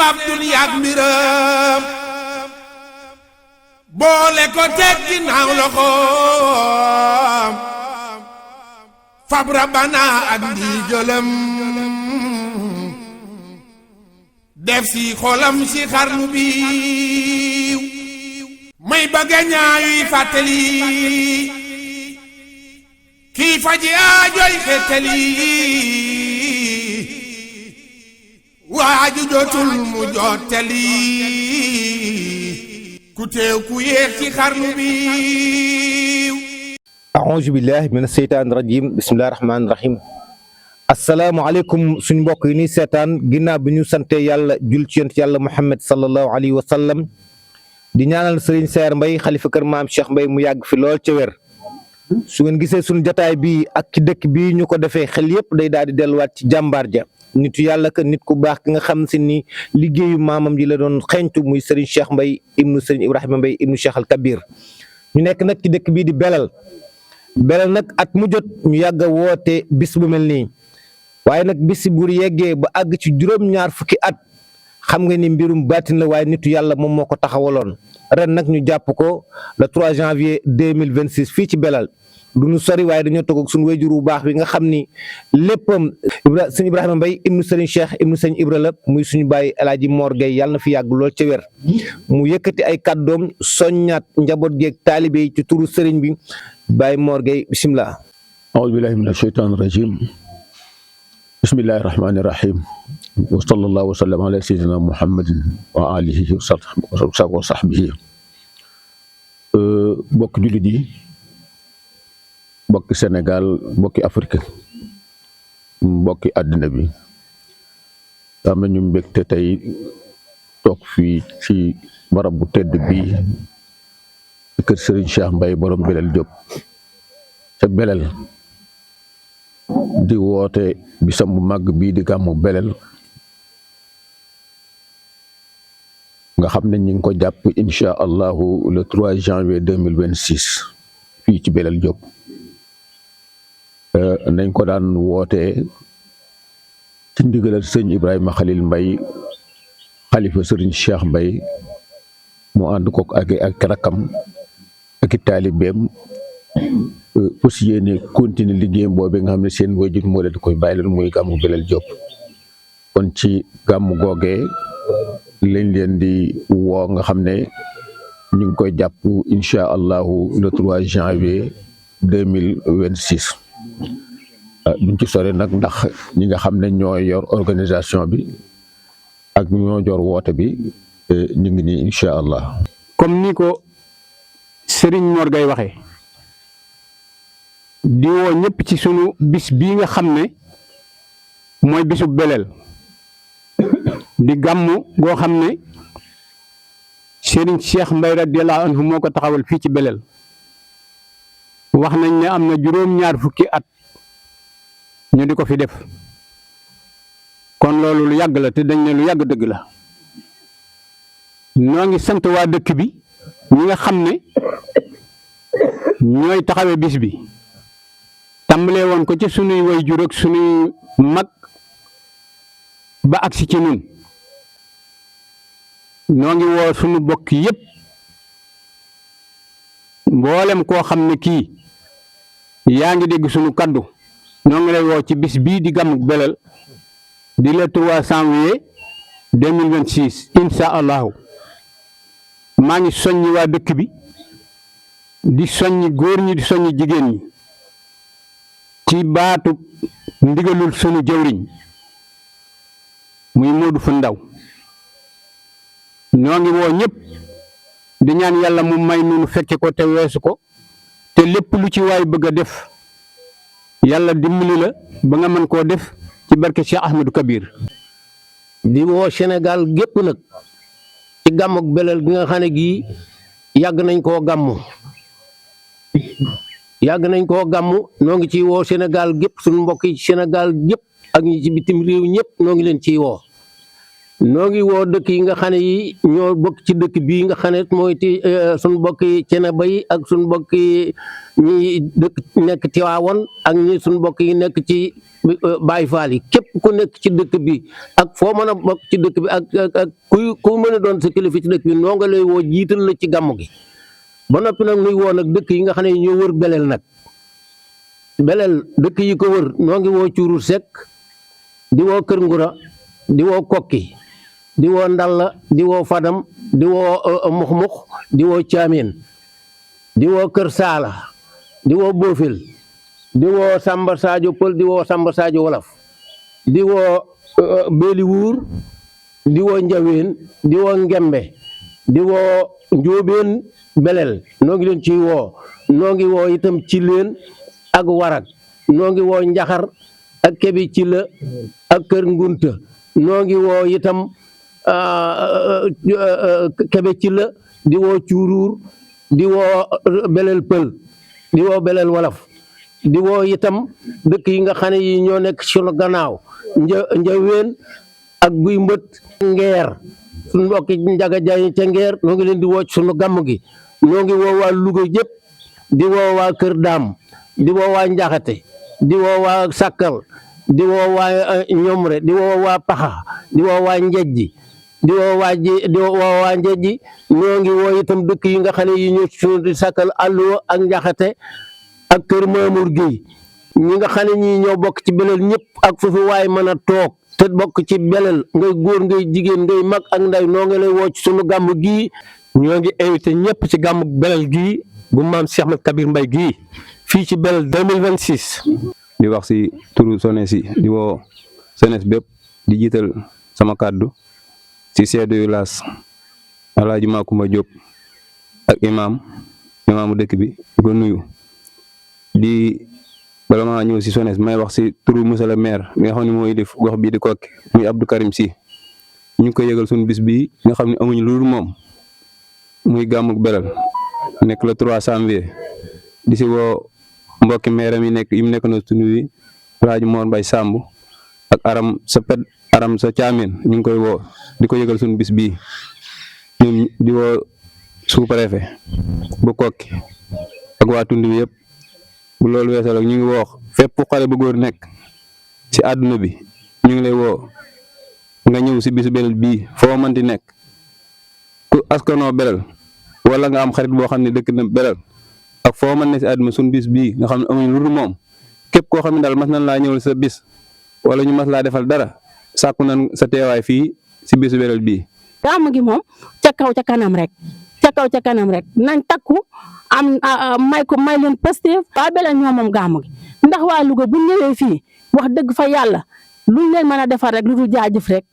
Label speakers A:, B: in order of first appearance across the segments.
A: fab duniyaak mbiram boole ko teg ginnaaw loxoom fab rabbana ak ndigalam def si xolam si xarnu bi may bëgga ñaayi fàttali kii faji aajoy xettali waaju jotul mu jottali ku teew ku yéex ci xarnu bi.
B: a'uuzu billahi mina seytaani rajim bismillahi rahmaani rahim. asalaamaaleykum suñu mbokk yi ni seetaan ginnaaw bi ñu sante yàlla jul ci yonent yàlla Muhammad sallallahu alayhi wa sallam di ñaanal Serigne Saer Mbaye xalifa kër maam Cheikh Mbaye mu yàgg fi lool ca wér. su ngeen gisee suñu jataay bii ak ci dëkk bii ñu ko defee xel yépp day daal di delluwaat ci jàmbaar ja nitu yàlla ka nit ku baax ki nga xam si ni liggéeyu maamam ji la doon xeeñtu muy Serigne Cheikh Mbaye ibnu Serigne Ibrahima Mbaye ibnu Cheikh al Kabir. ñu nekk nag ci dëkk bii di Belel nag at mu jot ñu yàgg a woote bis bu mel nii waaye nag bis bu yeggee ba àgg ci juróom-ñaar fukki at xam nga ni mbirum baatin la waaye nitu yàlla moom moo ko taxawaloon ren nag ñu jàpp ko le 3 janvier 2026 fii ci Belel du ñu sori waaye dañoo toog ak suñu wayjur bu baax bi nga xam ni léppam sëñ Ibrahima Mbaye ibnu Serigne Cheikh ibnu Serigne Ibra la muy suñu bàyyi El Hadji Mor Gueye yàlla na fi yàgg lool ca wér mu yëkkati ay kàddoom soññaat njaboot geeg taalibe yi ci turu Serigne bi Baye Mor Gueye bisimilah.
C: a'uuzu billahi mina shaytaani rajim bismillahi rahmaani rahim wa sallallahu wa sallam ala sayyidina muhammadin wa alihi wa sahbihi bokki jullit yi mbokki Sénégal mbokki Afrique mbokki àddina bi am nañu mbégte tey toog fii ci barab bu tedd bi ci kër Serigne Cheikh Mbaye borom Belel Diop ca Belel di woote bisam bu màgg bii di gàmmu Belel nga xam ne ñu ngi ko jàpp incha allahu le 3 janvier 2026 fii ci Belel Diop nañ ko daan wootee ci ndigalal sëñ Ibrahima Khalil Mbaye xalifa sëriñ Cheikh Mbaye mu ànd ko ak rakkam ak i taalibeem fas yéene continuer liggéeyam boobu nga xam ne seen wajur moo leen koy bàyyi leen muy gàmmu Belel Diop kon ci gàmmu googee lañ leen di woo nga xam ne ñu ngi koy jàpp incha allahu le 3 janvier 2026 duñ ci sore nag ndax ñi nga xam ne ñoo yor organisation bi ak ñoo jor woote bi ñu ngi nii incha allah.
D: comme ni ko Serigne Mor Gueye waxee di woo ñëpp ci sunu bis bii nga xam ne mooy bisu Belel di gàmmu goo xam ne Serigne Cheikh Mbaye radiyallahu anhu moo ko taxawal fii ci Belel wax nañ ne am na juróom-ñaar fukki at ñu di ko fi def kon loolu lu yàgg la te dañ ne lu yàgg dëgg la ñoo ngi sant waa dëkk bi ñi nga xam ne ñooy taxawee bis bi tàmbalee woon ko ci sunuy waajur ak sunuy mag ba agsi ci nun ñoo ngi woo sunu bokk yépp mboolem koo xam ne kii yaa ngi dégg sunu kaddu ñoo ngi lay woo ci bis bii di gàmmu Belel di le 3 janvier 2026 insha allahu maa ngi soññi waa dëkk bi di soññi góor ñi di soññi jigéen ñi ci baatu ndigalul sunu jëwriñ muy Modou Fa Ndaw ñoo ngi woo ñëpp di ñaan yàlla mu may nunu fekke ko te weesu ko te lépp lu ci waay bëgg a def yàlla dimbali la ba nga mën koo def ci barke Cheikh Ahmadou Kabir.
E: di woo Sénégal gépp nag ci gàmmuk Belel gi nga xam ne gii yàgg nañ koo gàmmu noo ngi ciy woo Sénégal gépp suñu mbokk yi Sénégal gépp ak ñi ci bitim réew ñëpp noo ngi leen ciy woo noo ngi woo dëkk yi nga xam ne yi ñoo bokk ci dëkk bii nga xam ne mooy ti suñ bokk yi Ceneba yi ak suñ bokk yi ñi dëkk nekk Tiwaawoon ak ñi suñ bokk yi nekk ci Baay Faal yi képp ku nekk ci dëkk bi ak foo mën a bokk ci dëkk bi ak ku mën a doon sa kilifa ci dëkk bi noo nga lay woo jiital la ci gàmmu gi ba noppi nag nuy woo nag dëkk yi nga xam ne ñoo wër Belel nag Belel dëkk yi ko wër noo ngi woo Cuuru Sekk di woo Kër Ngura di woo Kokki di woo Ndalla di woo Fadam di woo Mux-Mux di woo Caameen di woo Kër Saala di woo Boofil di woo Samba Sadio Pël di woo Samba Sadio Wolof di woo Béli Wuur di woo Njaween di woo Ngembe di woo Njóobeen Belel noo ngi leen ciy woo noo ngi woo itam ci leen ak Warag noo ngi woo Njaxar ak Kebi ci la ak Kër Ngunta noo ngi woo itam Kebe ci la di woo Cuuruur di woo Belel Pël di woo Belel Wolof di woo itam dëkk yi nga xam ne yi ñoo nekk sunu gannaaw Njaween ak Guy Mbët Ngeer suñu mbokki Njaga Jaay ca Ngeer noo ngi leen di woo ci sunu gàmm gi noo ngi woo waa Louga yëpp di woo waa Kër Daam di woo waa Njaxate di woo waa Sàkkal di woo waa Ñomre di woo waa Paxa di woo waa Njejji di woo waa Njejji ñoo ngi woo itam dëkk yi nga xam ne yi ñoo ci sunu di Sàkkal Alluwa ak Njaxate ak Kër Mamour Gueye ñi nga xam ne ñii ñoo bokk ci Belel ñëpp ak foofu waaye mën a toog te bokk ci Belel ngay góor ngay jigéen ngay mag ak nday noo ngi lay woo ci sunu gàmm gii
F: ñoo ngi invité ñëpp ci gàmmu Belel gii bu maam Cheikh Ahmed Kabir Mbaye gii fii ci Belel 2026.
G: di wax si turu SONES yi di woo SONES bépp di jiital sama kàddu si chef de village Alaaji Makumba Diop ak imaamu dëkk bi di ko nuyu di bala maa ñëw si SONES may wax si turu monsieur le maire mi nga xam ne mooy def gox bii di Koki muy Abdou Karim Sy ñu ngi koy yëgal suñu bis bii nga xam ne amuñu lu dul moom muy gàmmuk Belel nekk le 3 janvier di si woo mbokki meeram yi nekk na tund wi Alaaji Mor Mbay Samb ak aram sa Caameen ñu ngi koy woo di ko yëgal suñu bis bii ñoom di woo sous-préfet bu Koki ak waa tund wi yëpp bu loolu weesoo ñu ngi woo fépp xale bu góor nekk ci àdduna bi ñu ngi lay woo nga ñëw si bisu Belel bii foo mënti nekk ku askanoo Belel wala nga am xarit boo xam ne dëkk na Belel ak foo mën ne si àdduna suñu bis bii nga xam ne amuñu lu dul moom képp koo xam ne daal mas nañ laa ñëwal sa bis wala ñu mas laa defal dara sàkku nañ sa teewaay fii si bisu Belel bii.
H: gàmm gi moom ca kaw ca kanam rek nañ takku am may leen Pastef waa Belel ñoo moom gàmm gi ndax waa Louga bu ñëwee fii wax dëgg fa yàlla luñ leen mën a defar rek lu dul jaajëf rek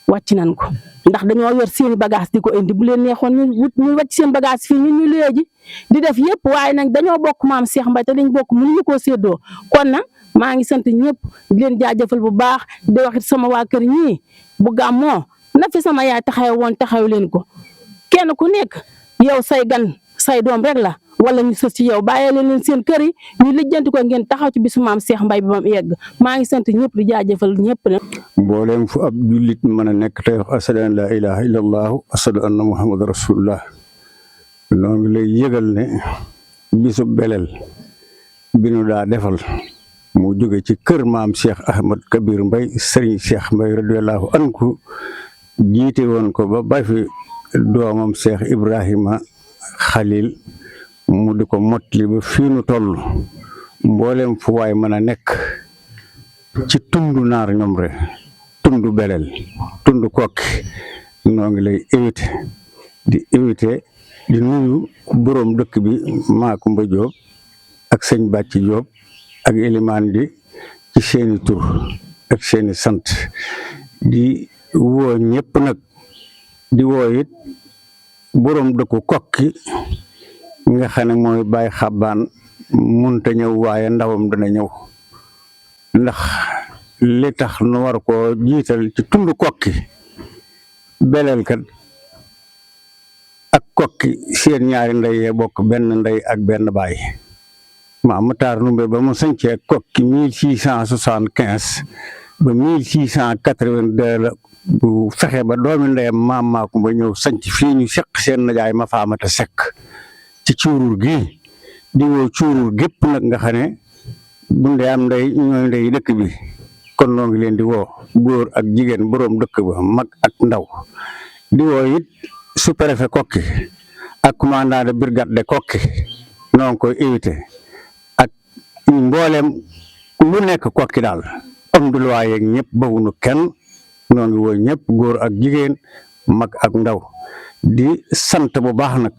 H: wàcc nañ ko ndax dañoo yor seeni bagage di ko indi bu leen neexoon ñu wàcc seen bagage fii ñun ñu léegi di def yëpp waaye nag dañoo bokk maam Cheikh Mbaye te liñ bokk mënuñu koo séddoo kon nag maa ngi sant ñëpp di leen jaajëfal bu baax di waxit sama waa kër ñii bu gàmmoo na fi sama yaay taxaw woon taxaw leen ko kenn ku nekk yow say gan say doom rek la wala ñu sës ci yow bàyyee leen seen kër yi ñu lijjanti ko ngeen taxaw ci bisu maam Cheikh Mbaye bi mam yegg maa ngi sant ñëpp di jaajëfal ñëpp ne
C: mbooleem fu ab jullit mën a nekk tey wax ashadu an laa ilaaha illallah ashadu anna muhammad rasulullah noo ngi lay yëgal ne bisu Belel bi nu daa defal mu jóge ci kër maam Cheikh Ahmed Kabir Mbaye Serigne Cheikh Mbaye radiyallahu anhu jiite woon ko ba bay fi doomam Cheikh Ibrahima Khalil mu di ko mottali ba fii nu toll mboolem fu waay mën a nekk ci tundu naar ñoom rek tundu Belel tundu Koki noo ngi lay invité di nuyu boroom dëkk bi Makumba Diop ak sëñ Bàcci Diop ak Elimaan di ci seeni tur ak seeni sant di woo ñëpp nag di woo it boroom dëkku Koki nga xam ne mooy Baay Xabbaan munta ñëw waaye ndawam dana ñëw ndax li tax nu war koo jiital ci tund Koki Belel kat ak Koki seen ñaari ndey yee bokk benn ndey ak benn baay Maam Matar Ndumbe ba mu sañcee Koki 1675 ba 1682 la
D: bu fexe ba doomi ndeyam maam Makumba ñëw sanc fii ñu seq seen najaay ma faamata sekk ci cuurur gi di woo cuurur gépp nag nga xam ne bu ndey am ndey ñooy ndey dëkk bi kon noo ngi leen di woo góor ak jigéen boroom dëkk ba mag ak ndaw di woo it sous-préfet Kokki ak commandant de brigade de Kokki noo ngi koy invité ak mboolem lu nekk Kokki daal am du luwaa yeeg ñëpp bawunu kenn noo ngi woo ñëpp góor ak jigéen mag ak ndaw di sant bu baax nag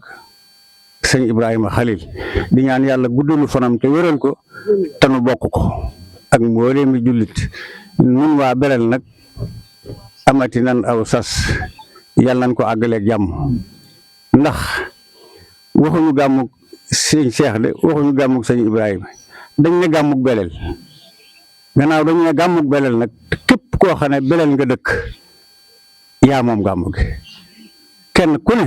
D: sëñ Ibrahima Khalil di ñaan yàlla guddalu fanam te wéral ko te nu bokk ko ak mboolem mi jullit nun waa Belel nag amati nan aw sas yàlla nañ ko àggaleeg jàmm ndax waxuñu gàmmug sëñ Cheikh de waxuñu gàmmug sëñ Ibrahima dañ ne gàmmug Belel gannaaw dañ ne gàmmug Belel nag képp koo xam ne Belel nga dëkk yaa moom gàmmu gi kenn ku ne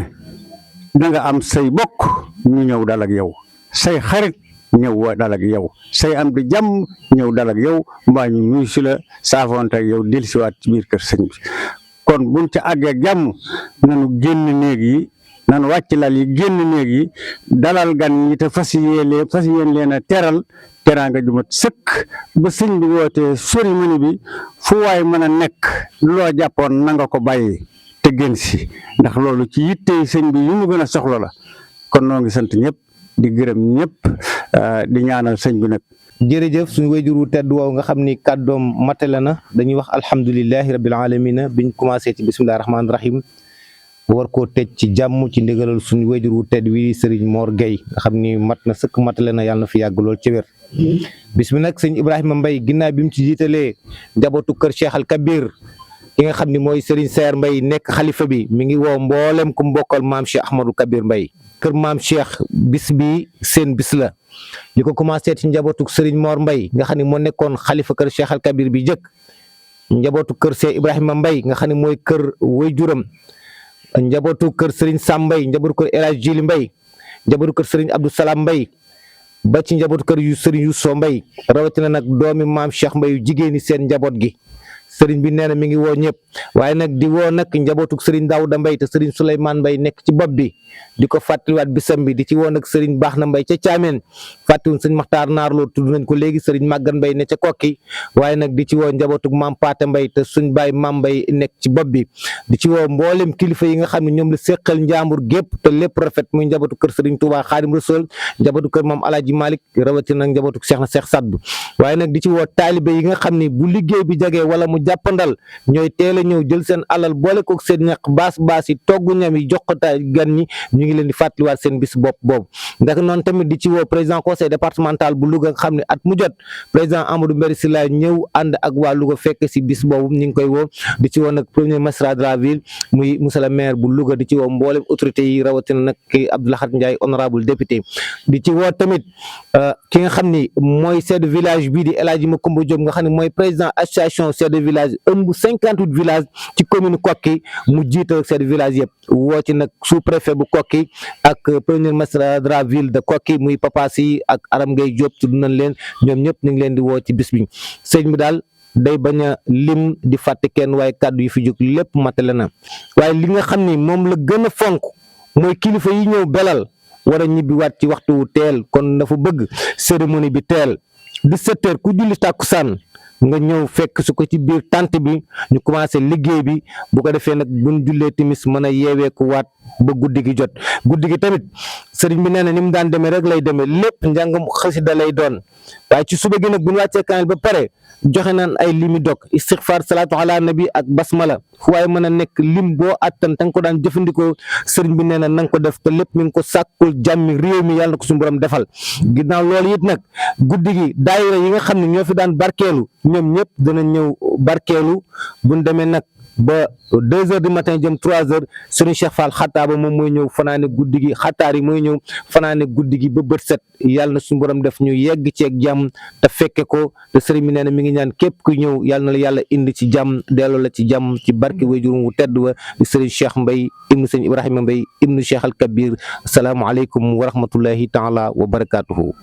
D: da nga am say bokk ñu ñëw dal ak yow say xarit ñëw dal ak yow say am di jàmm ñëw dal ak yow mbaa ñu nuyu si la saafoonte ak yow dellusiwaat ci biir kër sëñ bi kon buñ ca àggee jàmm nanu génn néeg yi nanu wàcc lal yi génn néeg yi dalal gan ñi te fas yéen leen a teral teraanga ju mat sëkk ba sëñ bi wootee cérémonie bi fu waay mën a nekk loo jàppoon na nga ko bàyyi te gën si ndax loolu ci yittey sëñ bi yu mu gën a soxla la kon noo ngi sant ñëpp di gërëm ñëpp di ñaanal sëñ bi nag.
B: jërëjëf suñu wayjuru tedd woow nga xam ni kàddoom matale na dañuy wax alhamdulilahi rabbil alamina biñ commencé ci bismillahi rahmaani rahim war koo tëj ci jàmm ci ndigalal suñu wayjuru tedd wi Serigne Mor Gueye nga xam ni mat na sëkk matale na yàlla na fi yàgg lool ci wér. bis bi nag sëñ Ibrahima Mbaye ginnaaw bi mu ci jiitalee njabootu kër Cheikh Al Kabir ki nga xam ni mooy Serigne Saer Mbaye nekk xalifa bi mi ngi woo mboolem ku mbokkal maam Cheikh Ahmadou Kabir Mbaye kër maam Cheikh bis bi seen bis la li ko commencé ci njabootu Serigne Mor Mbaye nga xam ne moo nekkoon xalifa kër Cheikh Al Kabir bi jëkk njabootu kër Cheikh Ibrahima Mbaye nga xam ne mooy kër waajuram njabootu kër Serigne Sam Mbaye njabootu kër El Hadj Jili Mbaye njabootu kër Serigne Abdou Salam Mbaye ba ci njabootu kër yu Serigne Yousso Mbaye rawatina nag doomi maam Cheikh Mbaye yu jigéeni seen njaboot gi sëriñ bi nee na mi ngi woo ñëpp waaye nag di woo nag njabootu Serigne Daouda Mbaye te Serigne Souleymane Mbaye nekk ci bopp bi di ko fàttaliwaat bisam bi di ci woo nag Serigne Baxna Mbaye ca Caameen fàttiwun sëñ Maxtaar Naarloo tudd nañ ko léegi Serigne Màggan Mbaye ne ca Kokki waaye nag di ci woo njabootu maam Paate Mbaye te suñ baay maam Mbaye nekk ci bopp bi di ci woo mboolem kilifa yi nga xam ne ñoom la séqal njaambur gépp te lépp rafet muy njabootu kër Serigne Touba Xaadim Rasul njabootu kër maam Alaaji Malick rawatina nag njabootu Cheikh na Cheikh Saddu waaye nag di ci woo taalibe yi nga xam ne bu liggéey bi jagee wala mu jàppandal ñooy teel a ñëw jël seen alal boole kook seen ñaq baas yi togg ñam yi jox ko gan ñi ñu ngi leen di fàttaliwaat seen bis bopp boobu ndax noonu tamit di ci woo président conseil départemental bu Louga nga xam ne at mu jot président Amadou Mbéri Sylla ñëw ànd ak waa Louga fekk si bis boobu ñu ngi koy woo di ci woo nag premier magistrat de la ville muy monsieur le maire bu Louga di ci woo mboolem autorités yi rawatina nag ki Abdoulahat Ndiaye honorable député di ci woo tamit ki nga xam ni mooy chef de village bii di El Hadji Macoumba Diop nga xam ne mooy président association chef de village ëmb 58 villages ci commune Kokki mu jiital chef de village yëpp woo ci nag sous préfet bu Kokki ak premier magistrat de la ville de Kokki muy Papa Si ak Aram Gueye Diop tudd nañ leen ñoom ñëpp ñu ngi leen di woo ci bis bi sëñ bi daal day bañ a lim di fàtte kenn waaye kàddu yi fi jóg lépp matale na waaye li nga xam ni moom la gën a fonk mooy kilifa yi ñëw belal war a ñibbi waat ci waxtu wu teel kon dafa bëgg cérémonie bi teel 17h ku julli tàkkusaan nga ñëw fekk su ko ci biir tànt bi ñu commencé liggéey bi bu ko defee nag buñ jullee timis mën a yeeweeku waat ba guddi gi jot guddi gi tamit sëriñ bi nee na ni mu daan demee rek lay demee lépp njàngam xasida lay doon waaye ci suba gi nag bu ñu wàccee kaamil ba pare joxe naan ay limi dog istixfar salaatu ala nabi ak basmala fu waaye mën a nekk lim boo attan ta nga ko daan jëfandikoo sëriñ bi nee na nga ko def te lépp mi ngi ko sàkkul jàmmi réew mi yàlla na ko suñu borom defal ginnaaw loolu it nag guddi gi daayira yi nga xam ne ñoo fi daan barkeelu ñoom ñëpp danañ ñëw barkeelu buñ demee nag ba 2h du matin jëm 3h sëriñ Cheikh Fall xataaba moom mooy ñëw fanaane guddi gi xataar yi mooy ñëw fanaane guddi gi ba bët set yàlla na suñu borom def ñu yegg ci ak jàmm te fekke ko te sëriñ bi nee na mi ngi ñaan képp ku ñëw yàlla na la yàlla indi ci jàmm delloo la ci jàmm ci barke wajurum wu tedd wa di sëriñ Cheikh Mbaye ibnu sëriñ Ibrahima Mbaye ibnu Cheikh Al Kabir asalaamu aleykum wa rahmatullahi taala wa barakatuhu